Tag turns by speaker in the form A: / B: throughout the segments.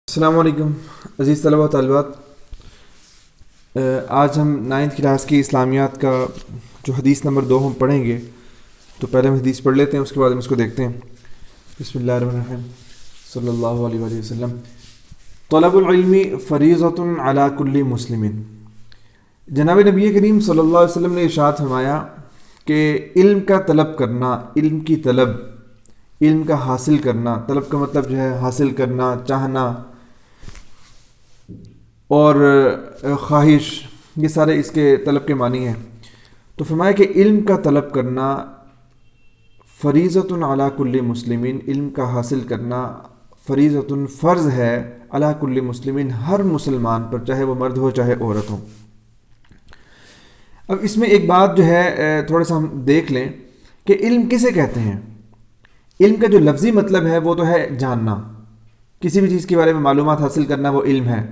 A: السلام علیکم عزیز طلبہ و طالبات. آج ہم 9th کلاس کی اسلامیات کا جو حدیث نمبر 2 ہم پڑھیں گے. تو پہلے ہم حدیث پڑھ لیتے ہیں, اس کے بعد ہم اس کو دیکھتے ہیں. بسم اللہ الرحمن الرحیم. صلی اللہ علیہ وآلہ وسلم. طلب العلم فریضۃ علی کل مسلم. جناب نبی کریم صلی اللہ علیہ وسلم نے ارشاد فرمایا کہ علم کا طلب کرنا, علم کی طلب, علم کا حاصل کرنا, طلب کا مطلب جو ہے حاصل کرنا, چاہنا اور خواہش, یہ سارے اس کے طلب کے معنی ہیں. تو فرمایا کہ علم کا طلب کرنا فریضۃ علی کل مسلمین, علم کا حاصل کرنا فریضۃ فرض ہے علی کل مسلمین, ہر مسلمان پر, چاہے وہ مرد ہو چاہے عورت ہو. اب اس میں ایک بات جو ہے تھوڑا سا ہم دیکھ لیں کہ علم کسے کہتے ہیں. علم کا جو لفظی مطلب ہے وہ تو ہے جاننا, کسی بھی چیز کے بارے میں معلومات حاصل کرنا وہ علم ہے.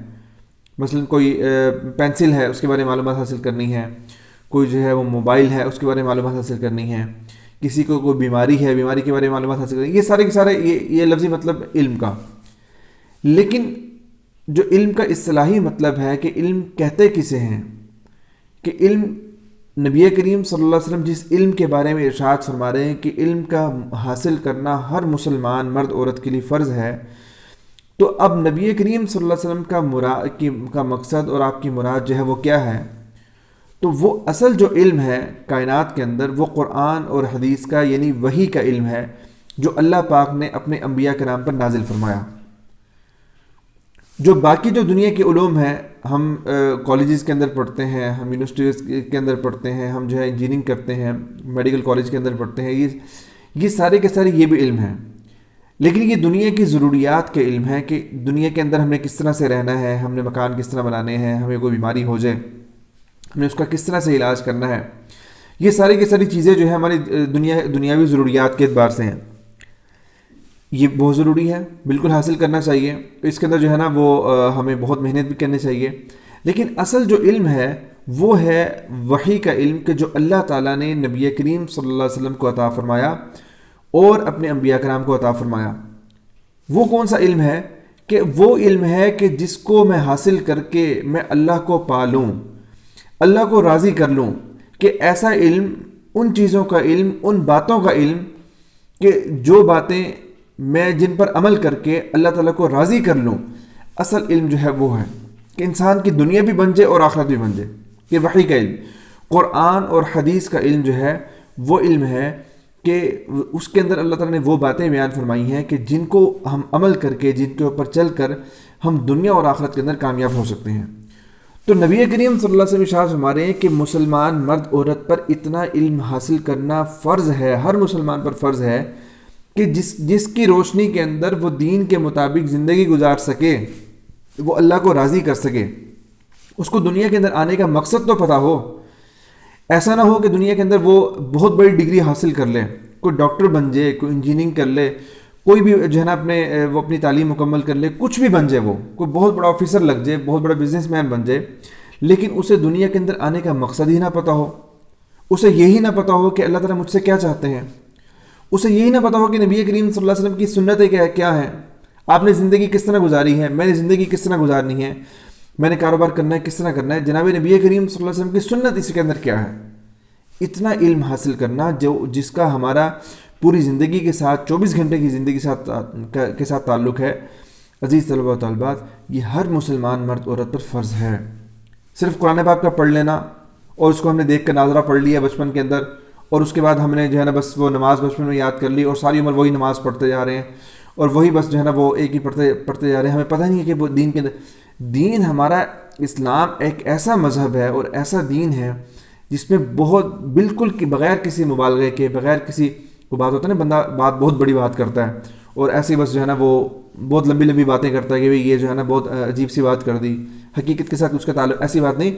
A: مثلا کوئی پینسل ہے, اس کے بارے میں معلومات حاصل کرنی ہے. کوئی جو ہے وہ موبائل ہے, اس کے بارے میں معلومات حاصل کرنی ہے. کسی کو کوئی بیماری ہے, بیماری کے بارے میں معلومات حاصل کرنی ہے. یہ سارے کے سارے یہ لفظی مطلب علم کا. لیکن جو علم کا اصطلاحی مطلب ہے کہ علم کہتے کسے ہیں, کہ علم نبی کریم صلی اللہ علیہ وسلم جس علم کے بارے میں ارشاد فرما رہے ہیں کہ علم کا حاصل کرنا ہر مسلمان مرد عورت کے لیے فرض ہے, تو اب نبی کریم صلی اللہ علیہ وسلم کا مقصد اور آپ کی مراد جو ہے وہ کیا ہے. تو وہ اصل جو علم ہے کائنات کے اندر وہ قرآن اور حدیث کا, یعنی وحی کا علم ہے جو اللہ پاک نے اپنے انبیاء کے نام پر نازل فرمایا. جو باقی جو دنیا کے علوم ہیں, ہم کالجز کے اندر پڑھتے ہیں, ہم یونیورسٹیز کے اندر پڑھتے ہیں, ہم جو ہے انجینئرنگ کرتے ہیں, میڈیکل کالج کے اندر پڑھتے ہیں, یہ سارے کے سارے یہ بھی علم ہیں. لیکن یہ دنیا کی ضروریات کے علم ہے کہ دنیا کے اندر ہم نے کس طرح سے رہنا ہے, ہم نے مکان کس طرح بنانے ہیں, ہمیں کوئی بیماری ہو جائے ہم نے اس کا کس طرح سے علاج کرنا ہے. یہ ساری کی ساری چیزیں جو ہے ہماری دنیاوی ضروریات کے اعتبار سے ہیں. یہ بہت ضروری ہے, بالکل حاصل کرنا چاہیے. تو اس کے اندر جو ہے نا وہ ہمیں بہت محنت بھی کرنی چاہیے. لیکن اصل جو علم ہے وہ ہے وحی کا علم, کہ جو اللہ تعالیٰ نے نبی کریم صلی اللہ علیہ وسلم کو عطا فرمایا اور اپنے انبیاء کرام کو عطا فرمایا. وہ کون سا علم ہے, کہ وہ علم ہے کہ جس کو میں حاصل کر کے میں اللہ کو پالوں, اللہ کو راضی کر لوں. کہ ایسا علم, ان چیزوں کا علم, ان باتوں کا علم کہ جو باتیں میں جن پر عمل کر کے اللہ تعالیٰ کو راضی کر لوں. اصل علم جو ہے وہ ہے کہ انسان کی دنیا بھی بن جائے اور آخرت بھی بن جائے. کہ وحی کا علم, قرآن اور حدیث کا علم جو ہے وہ علم ہے کہ اس کے اندر اللہ تعالیٰ نے وہ باتیں بیان فرمائی ہیں کہ جن کو ہم عمل کر کے, جن کے اوپر چل کر ہم دنیا اور آخرت کے اندر کامیاب ہو سکتے ہیں. تو نبی کریم صلی اللہ علیہ وسلم ارشاد فرما رہے ہیں کہ مسلمان مرد عورت پر اتنا علم حاصل کرنا فرض ہے, ہر مسلمان پر فرض ہے کہ جس کی روشنی کے اندر وہ دین کے مطابق زندگی گزار سکے, وہ اللہ کو راضی کر سکے, اس کو دنیا کے اندر آنے کا مقصد تو پتہ ہو. ایسا نہ ہو کہ دنیا کے اندر وہ بہت بڑی ڈگری حاصل کر لے, کوئی ڈاکٹر بن جائے, کوئی انجینئرنگ کر لے, کوئی بھی جو ہے نا وہ اپنی تعلیم مکمل کر لے, کچھ بھی بن جائے, وہ کوئی بہت بڑا آفیسر لگ جائے, بہت بڑا بزنس مین بن جائے, لیکن اسے دنیا کے اندر آنے کا مقصد ہی نہ پتہ ہو, اسے یہی نہ پتہ ہو کہ اللہ تعالیٰ مجھ سے کیا چاہتے ہیں, اسے یہی نہ پتہ ہو کہ نبی کریم صلی اللہ علیہ وسلم کی سنتیں کیا ہیں, آپ نے زندگی کس طرح گزاری ہے, میں نے زندگی کس طرح گزارنی ہے, میں نے کاروبار کرنا ہے کس طرح کرنا ہے, جناب نبی کریم صلی اللہ علیہ وسلم کی سنت اس کے اندر کیا ہے. اتنا علم حاصل کرنا جس کا ہمارا پوری زندگی کے ساتھ, 24 گھنٹے کی زندگی کے ساتھ تعلق ہے. عزیز طلبہ و طالبات, یہ ہر مسلمان مرد عورت پر فرض ہے. صرف قرآن پاک کا پڑھ لینا اور اس کو ہم نے دیکھ کر ناظرہ پڑھ لیا بچپن کے اندر, اور اس کے بعد ہم نے جو ہے نا بس وہ نماز بچپن میں یاد کر لی اور ساری عمر وہی نماز پڑھتے جا رہے ہیں, اور وہی بس جو ہے نا وہ ایک ہی پڑھتے جا رہے ہیں. ہمیں پتہ نہیں ہے کہ وہ دین کے اندر, دین ہمارا اسلام ایک ایسا مذہب ہے اور ایسا دین ہے جس میں بہت بالکل کہ بغیر کسی مبالغے کے, بغیر کسی کو بات ہوتا ہے نا, بندہ بہت بڑی بات کرتا ہے اور ایسے بس جو ہے نا وہ بہت لمبی باتیں کرتا ہے کہ بھئی یہ جو ہے نا بہت عجیب سی بات کر دی, حقیقت کے ساتھ اس کا تعلق, ایسی بات نہیں.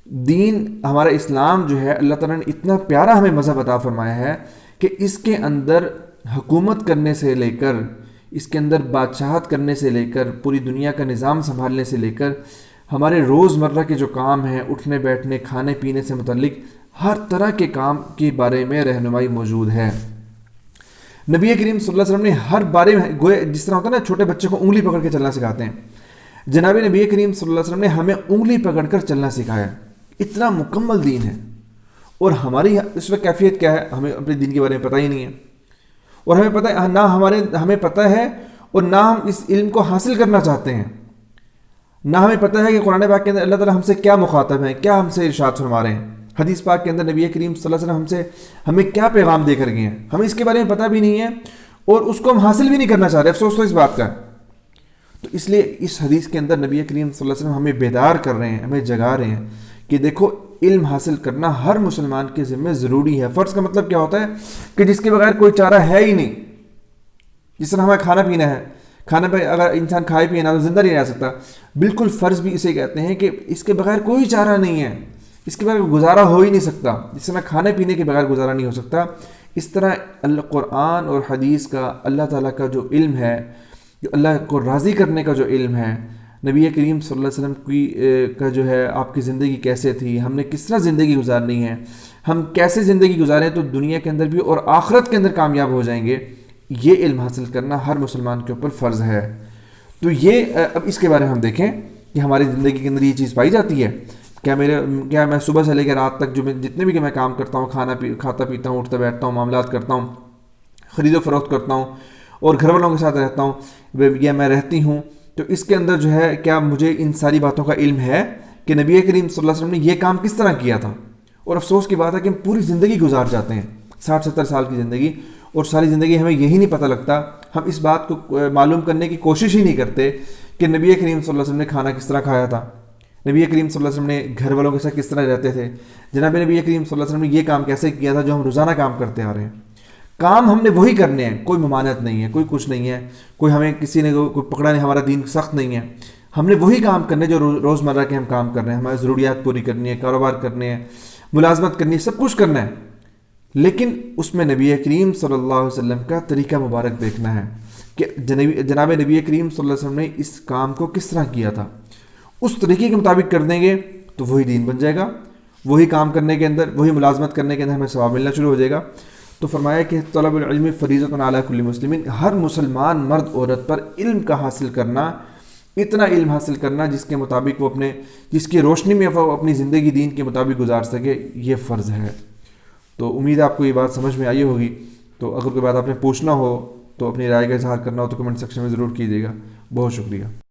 A: دین ہمارا اسلام جو ہے اللہ تعالیٰ نے اتنا پیارا ہمیں مذہب عطا فرمایا ہے کہ اس کے اندر حکومت کرنے سے لے کر, اس کے اندر بادشاہت کرنے سے لے کر, پوری دنیا کا نظام سنبھالنے سے لے کر ہمارے روزمرہ کے جو کام ہیں, اٹھنے بیٹھنے کھانے پینے سے متعلق ہر طرح کے کام کے بارے میں رہنمائی موجود ہے. نبی کریم صلی اللہ علیہ وسلم نے ہر بارے میں گویا جس طرح ہوتا ہے نا چھوٹے بچے کو انگلی پکڑ کے چلنا سکھاتے ہیں، جناب نبی کریم صلی اللہ علیہ وسلم نے ہمیں انگلی پکڑ کر چلنا سکھایا. اتنا مکمل دین ہے. اور ہماری اس وقت کیفیت کیا ہے؟ ہمیں اپنے دین کے بارے میں پتہ ہی نہیں ہے، اور ہمیں پتہ ہے نہ ہمیں پتہ ہے اور نہ ہم اس علم کو حاصل کرنا چاہتے ہیں. نہ ہمیں پتہ ہے کہ قرآن پاک کے اندر اللہ تعالیٰ ہم سے کیا مخاطب ہیں، کیا ہم سے ارشاد فرما رہے ہیں. حدیث پاک کے اندر نبی کریم صلی اللہ علیہ وسلم ہمیں کیا پیغام دے کر گئے ہیں، ہمیں اس کے بارے میں پتہ بھی نہیں ہے اور اس کو ہم حاصل بھی نہیں کرنا چاہ رہے. افسوس تو اس بات کا ہے. تو اس لیے اس حدیث کے اندر نبی کریم صلی اللہ علیہ وسلم ہمیں بیدار کر رہے ہیں، ہمیں جگا رہے ہیں کہ دیکھو علم حاصل کرنا ہر مسلمان کے ذمہ ضروری ہے. فرض کا مطلب کیا ہوتا ہے کہ جس کے بغیر کوئی چارہ ہے ہی نہیں. جس طرح ہمیں کھانا پینا ہے، کھانا پہ اگر انسان کھائے پیے نہ تو زندہ نہیں رہ سکتا، بالکل فرض بھی اسے کہتے ہیں کہ اس کے بغیر کوئی چارہ نہیں ہے، اس کے بغیر گزارا ہو ہی نہیں سکتا. جس طرح کھانے پینے کے بغیر گزارا نہیں ہو سکتا، اس طرح قرآن اور حدیث کا اللہ تعالیٰ کا جو علم ہے، جو اللہ کو راضی کرنے کا جو علم ہے، نبی کریم صلی اللہ علیہ وسلم کا جو ہے آپ کی زندگی کیسے تھی، ہم نے کس طرح زندگی گزارنی ہے، ہم کیسے زندگی گزاریں تو دنیا کے اندر بھی اور آخرت کے اندر کامیاب ہو جائیں گے، یہ علم حاصل کرنا ہر مسلمان کے اوپر فرض ہے. تو یہ اب اس کے بارے میں ہم دیکھیں کہ ہماری زندگی کے اندر یہ چیز پائی جاتی ہے. کیا میں صبح سے لے کے رات تک جتنے بھی کہ میں کام کرتا ہوں، کھاتا پیتا ہوں، اٹھتا بیٹھتا ہوں، معاملات کرتا ہوں، خرید و فروخت کرتا ہوں اور گھر والوں کے ساتھ رہتا ہوں یا میں رہتی ہوں، تو اس کے اندر جو ہے کیا مجھے ان ساری باتوں کا علم ہے کہ نبی کریم صلی اللہ علیہ وسلم نے یہ کام کس طرح کیا تھا؟ اور افسوس کی بات ہے کہ ہم پوری زندگی گزار جاتے ہیں، 60-70 سال کی زندگی، اور ساری زندگی ہمیں یہی نہیں پتہ لگتا، ہم اس بات کو معلوم کرنے کی کوشش ہی نہیں کرتے کہ نبی کریم صلی اللہ علیہ وسلم نے کھانا کس طرح کھایا تھا، نبی کریم صلی اللہ علیہ وسلم نے گھر والوں کے ساتھ کس طرح رہتے تھے، جناب نبی کریم صلی اللہ علیہ وسلم نے یہ کام کیسے کیا تھا جو ہم روزانہ کام کرتے آ رہے ہیں. کام ہم نے وہی کرنے ہیں، کوئی ممانعت نہیں ہے، کوئی کچھ نہیں ہے، کوئی ہمیں کسی نے کوئی پکڑا نہیں، ہمارا دین سخت نہیں ہے. ہم نے وہی کام کرنے جو روزمرہ کے ہم کام کر رہے ہیں، ہماری ضروریات پوری کرنی ہے، کاروبار کرنے ہیں، ملازمت کرنی ہے، سب کچھ کرنا ہے. لیکن اس میں نبی کریم صلی اللہ علیہ وسلم کا طریقہ مبارک دیکھنا ہے کہ جناب نبی کریم صلی اللہ علیہ وسلم نے اس کام کو کس طرح کیا تھا. اس طریقے کے مطابق کر دیں گے تو وہی دین بن جائے گا، وہی کام کرنے کے اندر، وہی ملازمت کرنے کے اندر ہمیں ثواب ملنا شروع ہو جائے گا. تو فرمایا کہ طلب العلم فریضۃ علی کل مسلم، ہر مسلمان مرد عورت پر علم کا حاصل کرنا، اتنا علم حاصل کرنا جس کے مطابق وہ جس کی روشنی میں وہ اپنی زندگی دین کے مطابق گزار سکے، یہ فرض ہے. تو امید ہے آپ کو یہ بات سمجھ میں آئی ہوگی. تو اگر کوئی بات آپ نے پوچھنا ہو تو اپنی رائے کا اظہار کرنا ہو تو کمنٹ سیکشن میں ضرور کیجیے گا. بہت شکریہ.